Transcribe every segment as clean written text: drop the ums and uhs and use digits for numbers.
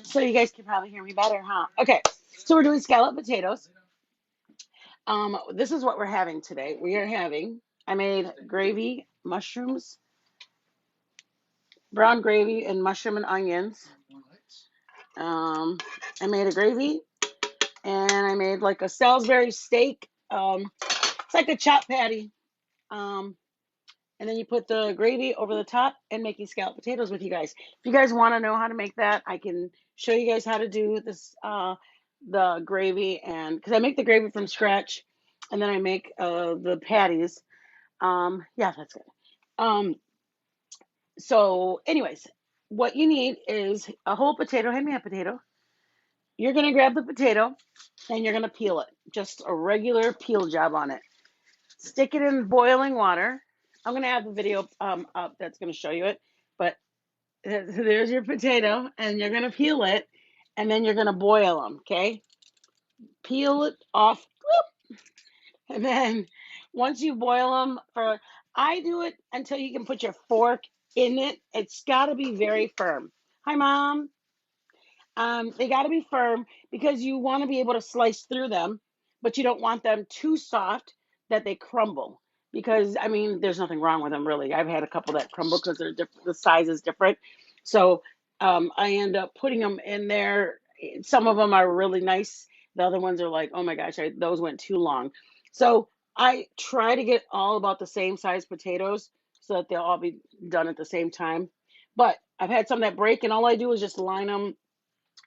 So you guys can probably hear me better, huh? Okay, so we're doing scalloped potatoes. This is what we're having today. I made gravy, mushrooms, brown gravy, and mushroom and onions. I made a gravy, and I made like a Salisbury steak. It's like a chop patty. Um, and then you put the gravy over the top and making scalloped potatoes with you guys. If you guys want to know how to make that, I can show you guys how to do this, the gravy, and because I make the gravy from scratch, and then I make the patties. Yeah, that's good. Um, so, anyways, what you need is a whole potato. Hand me a potato. You're gonna grab the potato and you're gonna peel it. Just a regular peel job on it. Stick it in boiling water. I'm gonna have the video up that's gonna show you it, but there's your potato, and you're gonna peel it, and then you're gonna boil them. Okay, peel it off, and then once you boil them for, I do it until you can put your fork in it. It's got to be very firm. Hi, mom. They got to be firm because you want to be able to slice through them, but you don't want them too soft that they crumble. Because I mean, there's nothing wrong with them really. I've had a couple that crumble because they're different. The size is different. So I end up putting them in there. Some of them are really nice. The other ones are like, oh my gosh, those went too long. So I try to get all about the same size potatoes so that they'll all be done at the same time. But I've had some that break, and all I do is just line them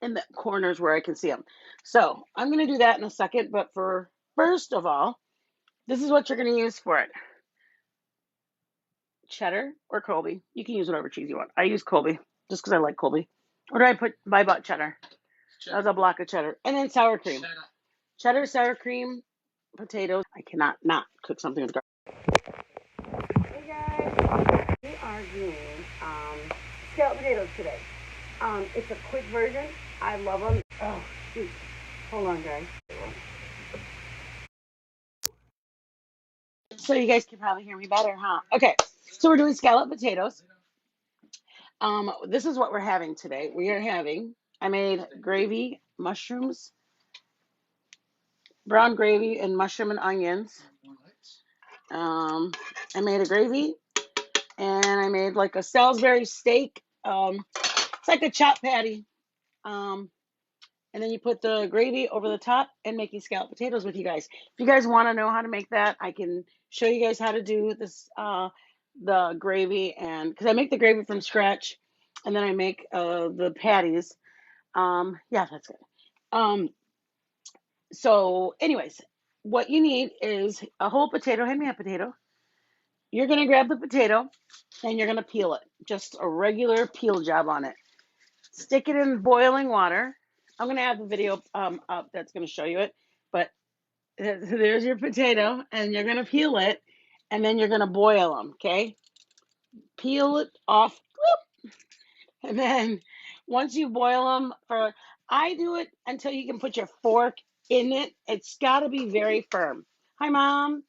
in the corners where I can see them. So I'm going to do that in a second. But for first of all, this is what you're going to use for it: cheddar or Colby. You can use whatever cheese you want. I use Colby just because I like Colby. Or do I put? I bought cheddar. That was a block of cheddar, and then sour cream. Cheddar, sour cream, potatoes. I cannot not cook something with garlic. Hey guys, we are doing scalloped potatoes today. It's a quick version. I love them. Oh, shoot. Hold on, guys. So you guys can probably hear me better, huh? Okay, so we're doing scalloped potatoes. This is what we're having today. I made gravy, mushrooms, brown gravy, and mushroom and onions. I made a gravy, and I made like a Salisbury steak. It's like a chop patty. Um, and then you put the gravy over the top and making scalloped potatoes with you guys. If you guys want to know how to make that, I can show you guys how to do this, the gravy, and because I make the gravy from scratch, and then I make the patties. Yeah, that's good. Um, so, anyways, what you need is a whole potato. Hand me a potato. You're gonna grab the potato and you're gonna peel it. Just a regular peel job on it. Stick it in boiling water. I'm gonna have the video up that's gonna show you it, but there's your potato, and you're gonna peel it, and then you're gonna boil them. Okay, peel it off, and then once you boil them for, I do it until you can put your fork in it. It's got to be very firm. Hi, mom.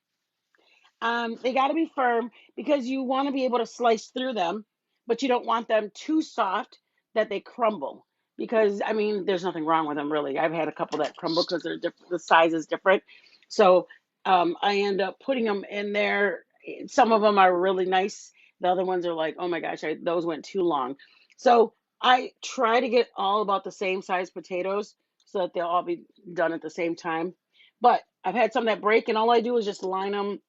They got to be firm because you want to be able to slice through them, but you don't want them too soft that they crumble. Because I mean, there's nothing wrong with them really. I've had a couple that crumble because they're different. The size is different. So I end up putting them in there. Some of them are really nice. The other ones are like, oh my gosh, those went too long. So I try to get all about the same size potatoes so that they'll all be done at the same time. But I've had some that break, and all I do is just line them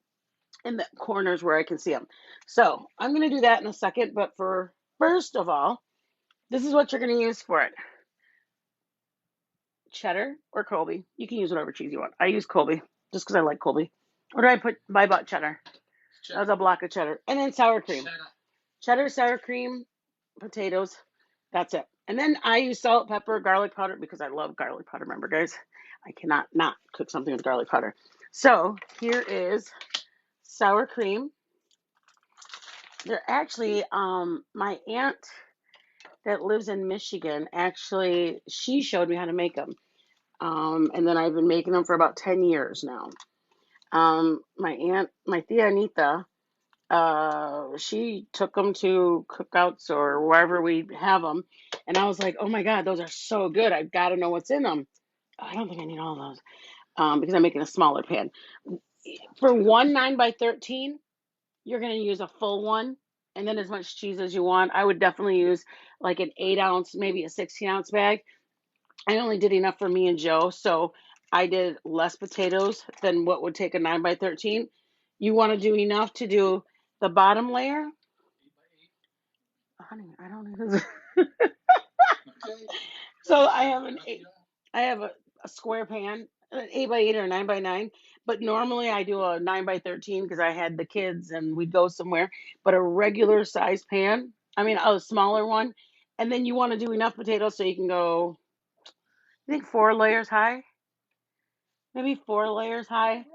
in the corners where I can see them. So I'm going to do that in a second. But for first of all, this is what you're going to use for it: cheddar or Colby. You can use whatever cheese you want. I use Colby just because I like Colby. Or do I put? I bought cheddar. That was a block of cheddar, and then sour cream. Cheddar, sour cream, potatoes. That's it. And then I use salt, pepper, garlic powder because I love garlic powder. Remember, guys, I cannot not cook something with garlic powder. So here is sour cream. They're actually, my aunt that lives in Michigan, actually, she showed me how to make them. And then I've been making them for about 10 years now. My tia Anita, she took them to cookouts or wherever we have them. And I was like, oh my God, those are so good. I've got to know what's in them. I don't think I need all those because I'm making a smaller pan. For one 9 by 13, you're going to use a full one and then as much cheese as you want. I would definitely use like an 8 ounce, maybe a 16-ounce bag. I only did enough for me and Joe, so I did less potatoes than what would take a 9 by 13. You want to do enough to do the bottom layer. Honey, I don't know. So I have a square pan, an 8 by 8 or a 9 by 9. But normally I do a 9 by 13 because I had the kids and we'd go somewhere. But a regular size pan, I mean a smaller one, and then you want to do enough potatoes so you can go. I think 4 layers high, maybe 4 layers high.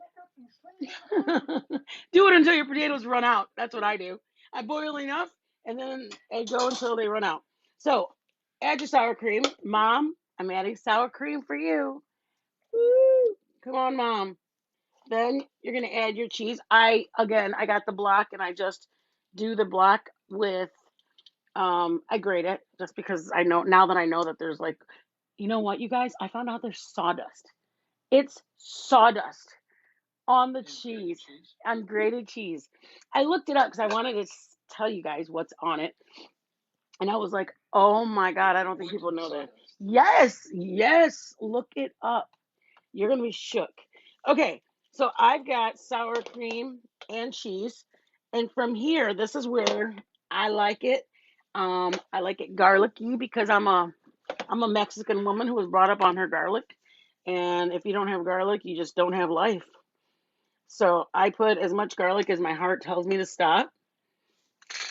Do it until your potatoes run out. That's what I do. I boil enough and then I go until they run out. So add your sour cream. Mom, I'm adding sour cream for you. Woo. Come on, Mom. Then you're going to add your cheese. I got the block and I just do the block with, I grate it just because I know now that I know that there's like, you know what, you guys? I found out there's sawdust. It's sawdust on the cheese, on grated cheese. I looked it up because I wanted to tell you guys what's on it. And I was like, oh my God, I don't think people know that. Yes, yes, look it up. You're going to be shook. Okay, so I've got sour cream and cheese. And from here, this is where I like it. I like it garlicky because I'm a Mexican woman who was brought up on her garlic. And if you don't have garlic, you just don't have life. So I put as much garlic as my heart tells me to stop.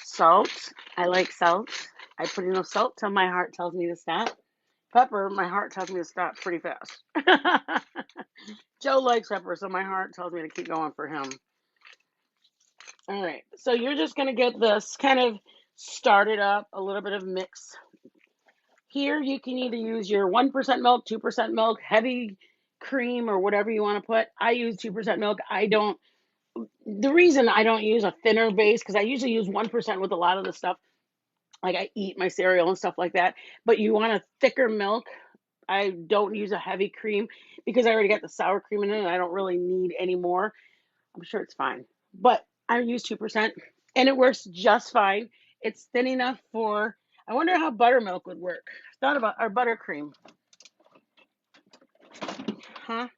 Salt. I like salt. I put enough salt till my heart tells me to stop. Pepper, my heart tells me to stop pretty fast. Joe likes pepper, so my heart tells me to keep going for him. All right, so you're just going to get this kind of started up, a little bit of mix. Here you can either use your 1% milk, 2% milk, heavy cream, or whatever you want to put. I use 2% milk. The reason I don't use a thinner base, because I usually use 1% with a lot of the stuff, like I eat my cereal and stuff like that. But you want a thicker milk. I don't use a heavy cream because I already got the sour cream in it and I don't really need any more. I'm sure it's fine. But I use 2% and it works just fine. It's thin enough for, I wonder how buttermilk would work. Thought about our buttercream. Huh?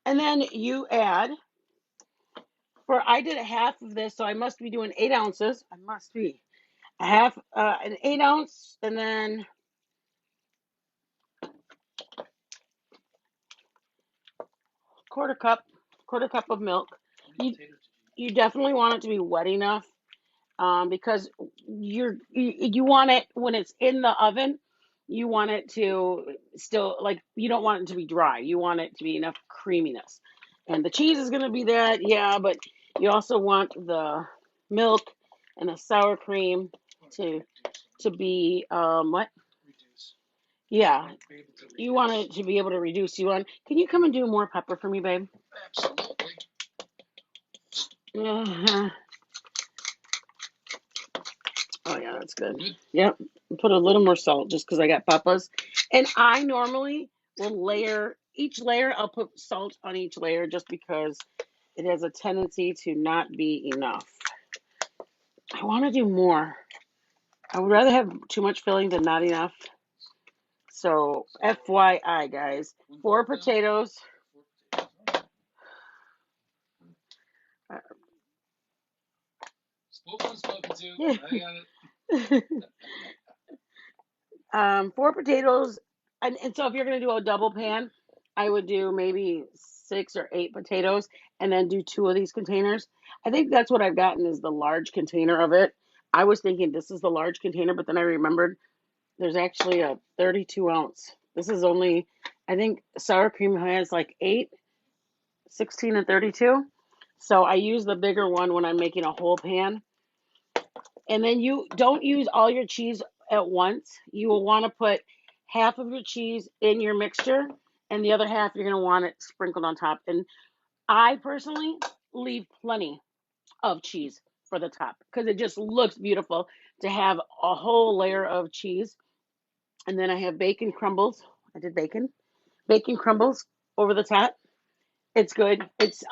And then you add, I did a half of this, so I must be doing 8 ounces. I must be. A half, an 8 ounce, and then quarter cup, quarter cup of milk. You, you definitely want it to be wet enough because you want it when it's in the oven. You want it to still like you don't want it to be dry. You want it to be enough creaminess, and the cheese is going to be that, yeah. But you also want the milk and the sour cream to be what? Yeah, you want it to be able to reduce. Can you come and do more pepper for me, babe? Uh, oh yeah, that's good. Yep. Put a little more salt just because I got peppers. And I normally will layer each layer. I'll put salt on each layer just because it has a tendency to not be enough. I want to do more. I would rather have too much filling than not enough. So FYI, guys, 4 potatoes. Yeah. 4 potatoes, and so if you're gonna do a double pan, I would do maybe 6 or 8 potatoes, and then do 2 of these containers. I think that's what I've gotten is the large container of it. I was thinking this is the large container, but then I remembered there's actually a 32 ounce. This is only, I think sour cream has like 8, 16, and 32. So I use the bigger one when I'm making a whole pan. And then you don't use all your cheese at once. You will want to put half of your cheese in your mixture and the other half you're going to want it sprinkled on top. And I personally leave plenty of cheese for the top because it just looks beautiful to have a whole layer of cheese. And then I have bacon crumbles. I did bacon crumbles over the top. It's good. It's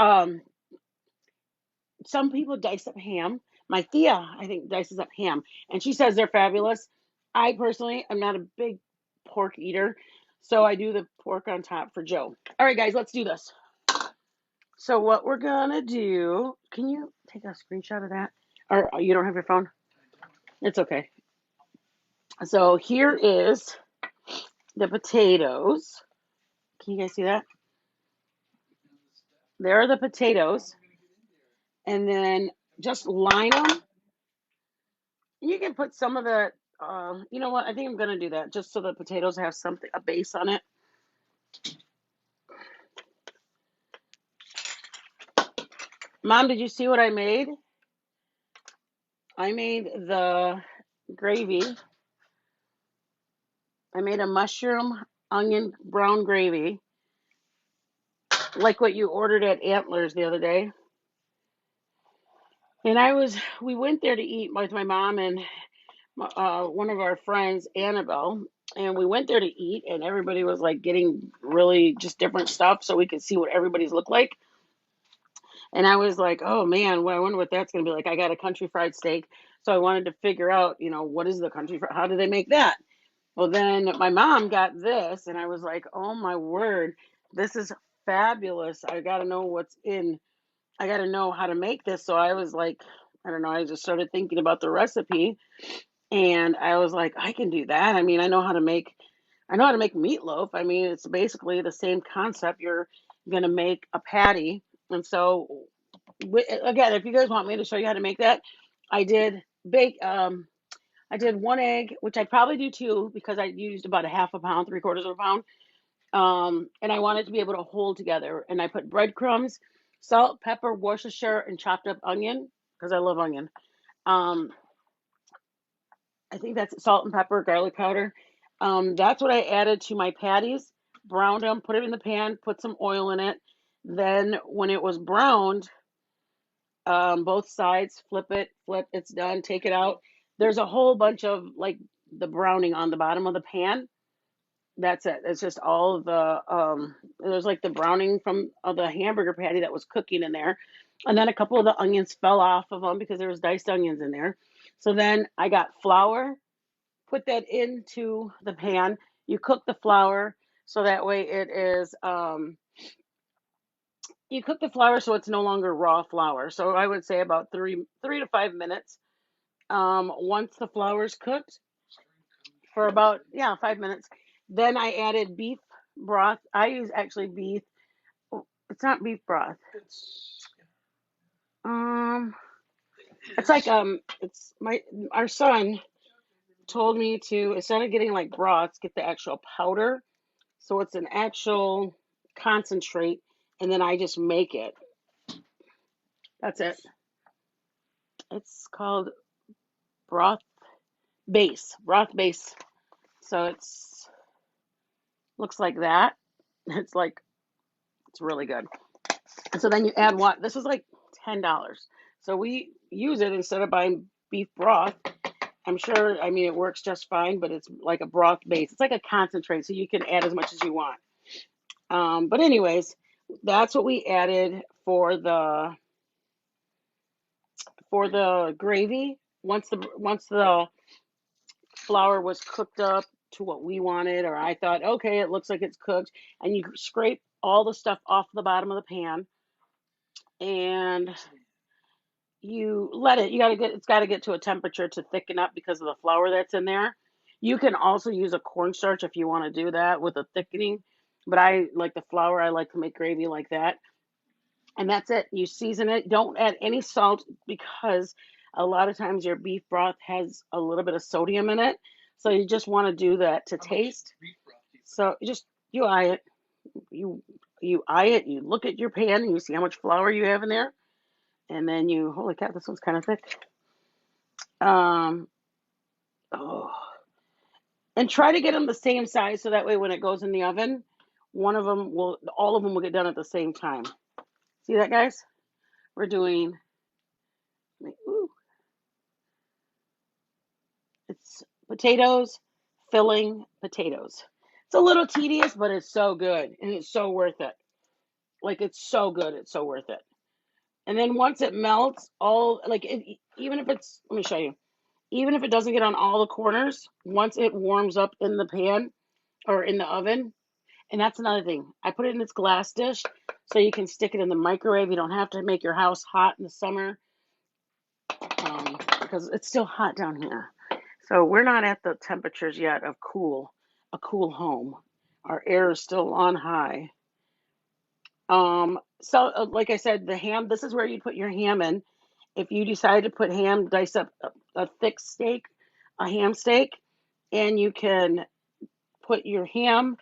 some people dice up ham. My Thea, I think, dices up ham, and she says they're fabulous. I personally am not a big pork eater, so I do the pork on top for Joe. All right, guys, let's do this. So what we're gonna do? Can you take a screenshot of that? Or you don't have your phone? It's okay. So here is the potatoes. Can you guys see that? There are the potatoes, and then just line them. You can put some of the, you know what? I think I'm gonna do that just so the potatoes have something, a base on it. Mom, did you see what I made? I made the gravy. I made a mushroom onion brown gravy, like what you ordered at Antlers the other day. And we went there to eat with my mom and one of our friends, Annabelle, and we went there to eat, and everybody was like getting really just different stuff so we could see what everybody's look like. And I was like, oh man, well, I wonder what that's gonna be like. I got a country fried steak, so I wanted to figure out, what is the how do they make that? Well, then my mom got this, and I was like, oh my word, this is fabulous. I got to know what's in. I got to know how to make this. So I was like, I don't know. I just started thinking about the recipe, and I was like, I can do that. I mean, I know how to make meatloaf. I mean, it's basically the same concept. You're gonna make a patty, and so again, if you guys want me to show you how to make that, I did bake. I did one egg, which I'd probably do two because I used about a half a pound, three-quarters of a pound. And I wanted to be able to hold together. And I put breadcrumbs, salt, pepper, Worcestershire, and chopped up onion because I love onion. Um, I think that's salt and pepper, garlic powder. That's what I added to my patties. Browned them, put it in the pan, put some oil in it. Then when it was browned, both sides, flip, it's done, take it out. There's a whole bunch of like the browning on the bottom of the pan. That's it. It's just all of the there's like the browning from the hamburger patty that was cooking in there. And then a couple of the onions fell off of them because there was diced onions in there. So then I got flour, put that into the pan. You cook the flour so that way it is you cook the flour so it's no longer raw flour. So I would say about three to 5 minutes. Once the flour is cooked for about 5 minutes, then I added beef broth. I use actually beef. It's not beef broth. Um, it's like it's our son told me to, instead of getting like broths, get the actual powder. So it's an actual concentrate, and then I just make it. That's it. It's called broth broth base. So it's looks like that. It's like it's really good. And so then you add what? This is like $10. So we use it instead of buying beef broth. I'm sure, I mean, it works just fine, but it's like a broth base. It's like a concentrate, so you can add as much as you want. But anyways, that's what we added for the gravy. Once the flour was cooked up to what we wanted, or I thought, okay, it looks like it's cooked, and you scrape all the stuff off the bottom of the pan, and you let it. It's got to get to a temperature to thicken up because of the flour that's in there. You can also use a cornstarch if you want to do that with a thickening, but I like the flour. I like to make gravy like that. And that's it. You season it. Don't add any salt because a lot of times your beef broth has a little bit of sodium in it. So you just want to do that to taste. So you eye it. You eye it. You look at your pan and you see how much flour you have in there, and then holy cow, this one's kind of thick. Um, oh, and try to get them the same size so that way when it goes in the oven, all of them will get done at the same time. See that, guys? We're doing. Ooh, It's potatoes, filling potatoes. It's a little tedious, but it's so good and it's so worth it. Like it's so good, it's so worth it. And then once it melts, all like it, even if it's, let me show you. Even if it doesn't get on all the corners, once it warms up in the pan or in the oven, and that's another thing. I put it in this glass dish so you can stick it in the microwave. You don't have to make your house hot in the summer because it's still hot down here. So we're not at the temperatures yet of a cool home. Our air is still on high. Like I said, the ham, this is where you put your ham in. If you decide to put ham, dice up a thick steak, a ham steak, and you can put your ham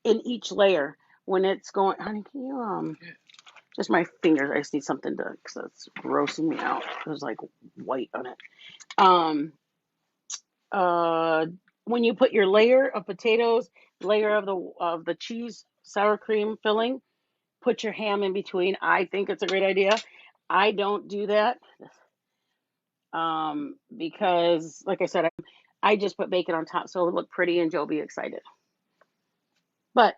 in each layer when it's going. Honey, can you just my fingers? I just need something to because that's grossing me out. There's like white on it. Um, uh, when you put your layer of potatoes, layer of the cheese sour cream filling, put your ham in between. I think it's a great idea. I don't do that because, like I said, I just put bacon on top so it would look pretty and Joe be excited. But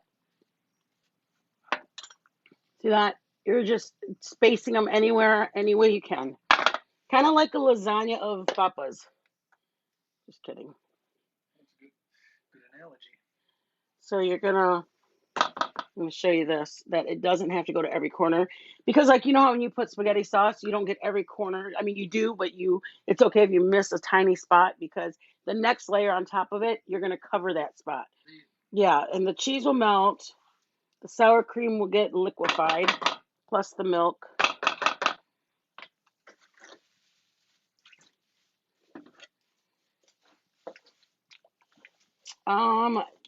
see that? You're just spacing them anywhere, any way you can. Kind of like a lasagna of papas. Just kidding. That's a good analogy. So I'm gonna show you this, that it doesn't have to go to every corner. Because like, you know how when you put spaghetti sauce, you don't get every corner. I mean, you do, but it's okay if you miss a tiny spot because the next layer on top of it, you're gonna cover that spot. Yeah, and the cheese will melt. The sour cream will get liquefied, plus the milk.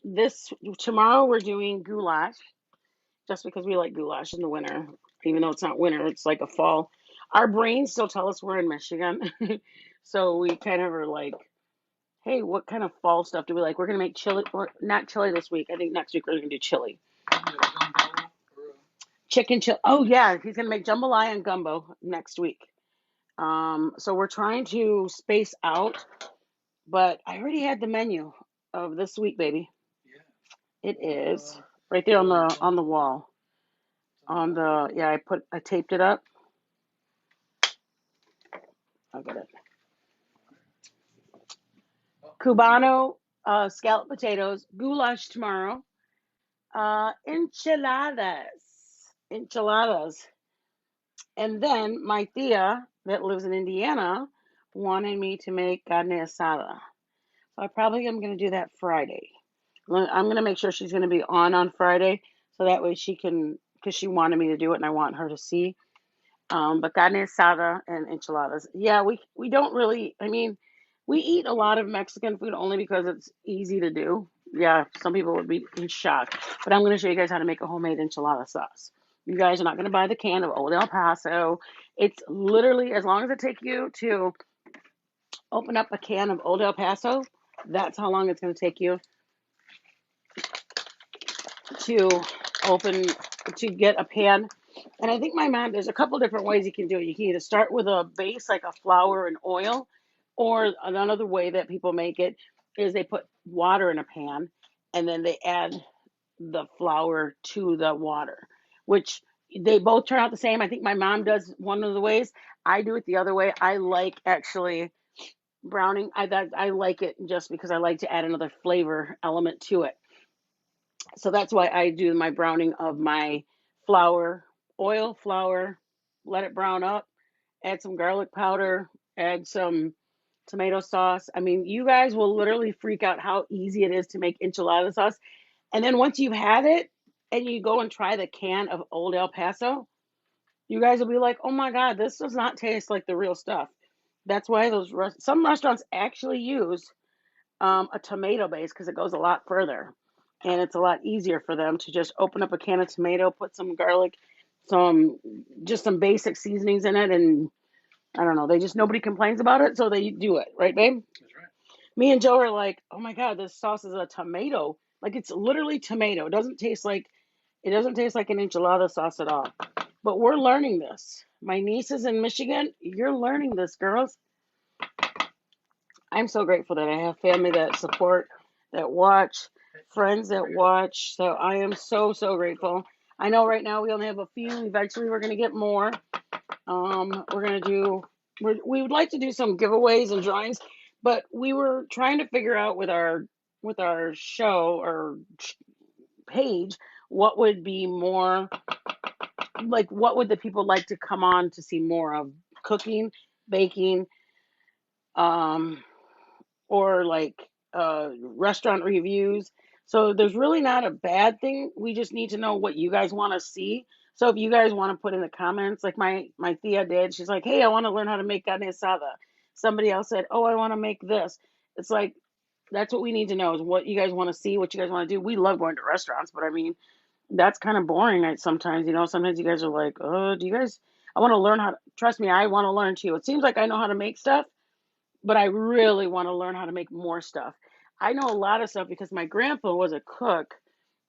This tomorrow we're doing goulash, just because we like goulash in the winter, even though it's not winter, it's like a fall. Our brains still tell us we're in Michigan, so we kind of are like, hey, what kind of fall stuff do we like? We're gonna make chili, or not chili this week. I think next week we're gonna do chili. Chicken chili. Oh yeah, he's gonna make jambalaya and gumbo next week. So we're trying to space out, but I already had the menu of this week, baby. Yeah. It is right there on the wall. I taped it up. I got it. Cubano, scalloped potatoes, goulash tomorrow, enchiladas. And then my Thea, that lives in Indiana, wanted me to make carne asada. So I probably am going to do that Friday. I'm going to make sure she's going to be on Friday, so that way she can, because she wanted me to do it and I want her to see. But carne asada and enchiladas. Yeah, we don't really. I mean, we eat a lot of Mexican food only because it's easy to do. Yeah, some people would be in shock, but I'm going to show you guys how to make a homemade enchilada sauce. You guys are not going to buy the can of Old El Paso. It's literally as long as it takes you to open up a can of Old El Paso. That's how long it's going to take you to open to get a pan. And I think my mom, there's a couple different ways you can do it. You can either start with a base like a flour and oil, or another way that people make it is they put water in a pan and then they add the flour to the water, which they both turn out the same. I think my mom does one of the ways. I do it the other way. I like actually browning. I like it just because I like to add another flavor element to it. So that's why I do my browning of my flour, flour, let it brown up, add some garlic powder, add some tomato sauce. I mean, you guys will literally freak out how easy it is to make enchilada sauce. And then once you've had it and you go and try the can of Old El Paso, you guys will be like, oh my God, this does not taste like the real stuff. That's why some restaurants actually use a tomato base because it goes a lot further and it's a lot easier for them to just open up a can of tomato, put some garlic, some basic seasonings in it, and I don't know, nobody complains about it, so they do it, right, babe? That's right. Me and Joe are like, oh my God, this sauce is a tomato. Like it's literally tomato. It doesn't taste like an enchilada sauce at all. But we're learning this. My niece is in Michigan. You're learning this, girls. I'm so grateful that I have family that support, that watch, friends that watch. So I am so, so grateful. I know right now we only have a few. Eventually, we're going to get more. We're going to do, we would like to do some giveaways and drawings, but we were trying to figure out with our show or page what would be more like what would the people like to come on to see more of, cooking, baking, um or like restaurant reviews. So there's really not a bad thing. We just need to know what you guys want to see. So if you guys want to put in the comments, like my Thea did, she's like, hey, I want to learn how to make carne asada. Somebody else said, oh, I want to make this. It's like that's what we need to know is what you guys want to see, what you guys want to do. We love going to restaurants, but I mean that's kind of boring sometimes. Sometimes you guys are like, oh, do you guys? I want to learn how to. Trust me, I want to learn too. It seems like I know how to make stuff, but I really want to learn how to make more stuff. I know a lot of stuff because my grandpa was a cook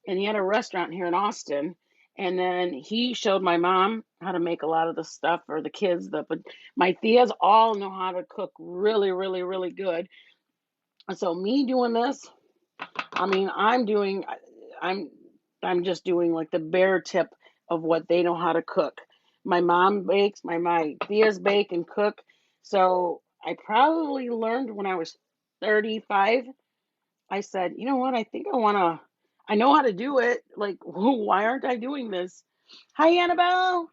and he had a restaurant here in Austin. And then he showed my mom how to make a lot of the stuff for the kids. But my tias all know how to cook really, really, really good. So me doing this, I mean, I'm, I'm just doing like the bare tip of what they know how to cook. My mom bakes, my tias bake and cook. So I probably learned when I was 35. I said, you know what? I think I know how to do it. Like, why aren't I doing this? Hi, Annabelle.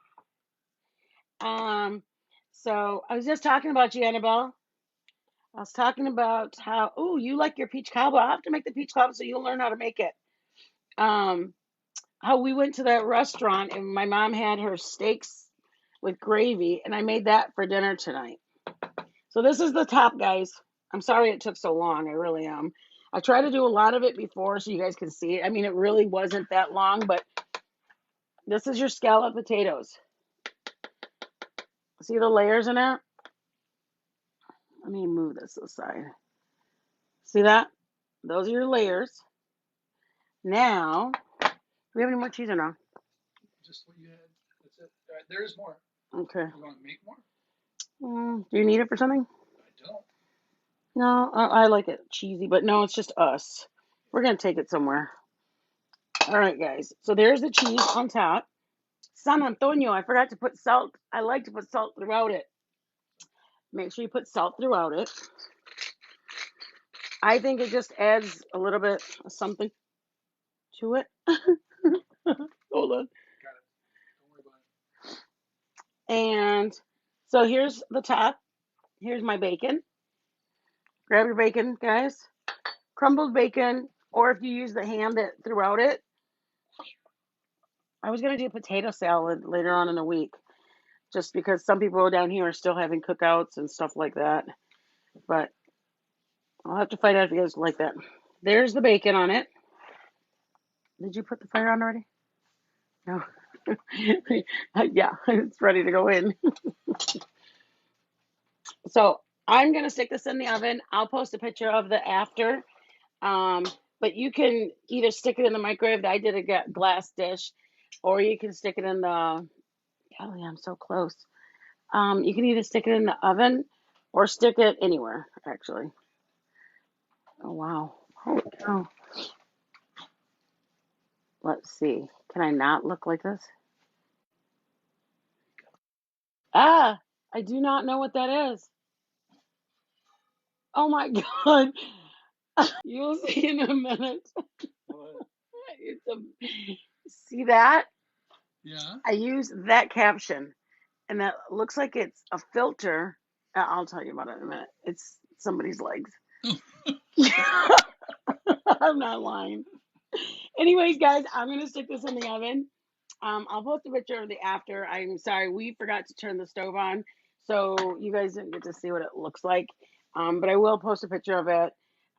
Um, so I was just talking about you, Annabelle. I was talking about how, oh, you like your peach cobbler. I have to make the peach cobbler so you'll learn how to make it. Um, how we went to that restaurant and my mom had her steaks with gravy, and I made that for dinner tonight. So this is the top, guys. I'm sorry it took so long. I really am. I tried to do a lot of it before so you guys can see it. I mean, it really wasn't that long, but this is your scalloped potatoes. See the layers in it? Let me move this aside. See that? Those are your layers. Now, do we have any more cheese or no? Just what you had. That's it. All right, there is more. Okay. You want to make more? Do you need it for something? I don't. No, I like it cheesy, but no, it's just us. We're going to take it somewhere. All right, guys. So there's the cheese on top. San Antonio, I forgot to put salt. I like to put salt throughout it. Make sure you put salt throughout it. I think it just adds a little bit of something to it. Hold on. Got it. Don't worry about it. And so here's the top. Here's my bacon. Grab your bacon, guys. Crumbled bacon, or if you use the ham that throughout it. I was going to do potato salad later on in the week, just because some people down here are still having cookouts and stuff like that. But I'll have to find out if you guys like that. There's the bacon on it. Did you put the fire on already? No. Yeah, it's ready to go in. So I'm going to stick this in the oven. I'll post a picture of the after. But you can either stick it in the microwave. I did a glass dish, or you can stick it in the. Golly, I'm so close. You can either stick it in the oven or stick it anywhere, actually. Oh, wow. Holy cow. Let's see. Can I not look like this? Ah, I do not know what that is. Oh my God. You'll see in a minute. What? It's a, see that? Yeah. I use that caption, and that looks like it's a filter. I'll tell you about it in a minute. It's somebody's legs. I'm not lying. Anyways, guys, I'm gonna stick this in the oven. I'll post a picture of the after. I'm sorry, we forgot to turn the stove on, so you guys didn't get to see what it looks like. But I will post a picture of it.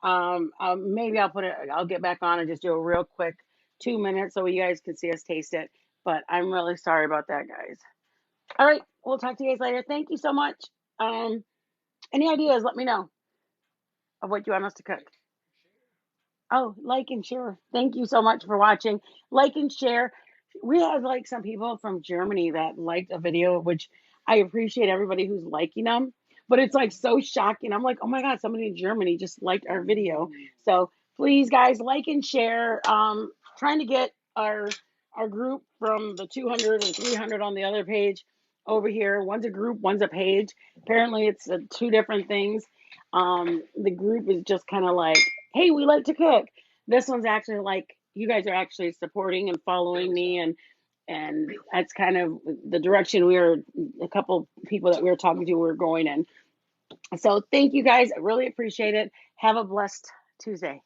Maybe I'll get back on and just do a real quick 2 minutes so you guys can see us taste it. But I'm really sorry about that, guys. All right, we'll talk to you guys later. Thank you so much. Any ideas? Let me know of what you want us to cook. Oh, like and share. Thank you so much for watching. Like and share. We had like some people from Germany that liked a video, which I appreciate everybody who's liking them. but it's like so shocking. I'm like, oh my God, somebody in Germany just liked our video. So please, guys, like and share. Trying to get our group from the 200 and 300 on the other page over here. One's a group, one's a page. Apparently, it's two different things. The group is just kind of like, hey, we like to cook. This one's actually like, you guys are actually supporting and following me, and that's kind of the direction a couple people that we were talking to were going in. So thank you guys. I really appreciate it. Have a blessed Tuesday.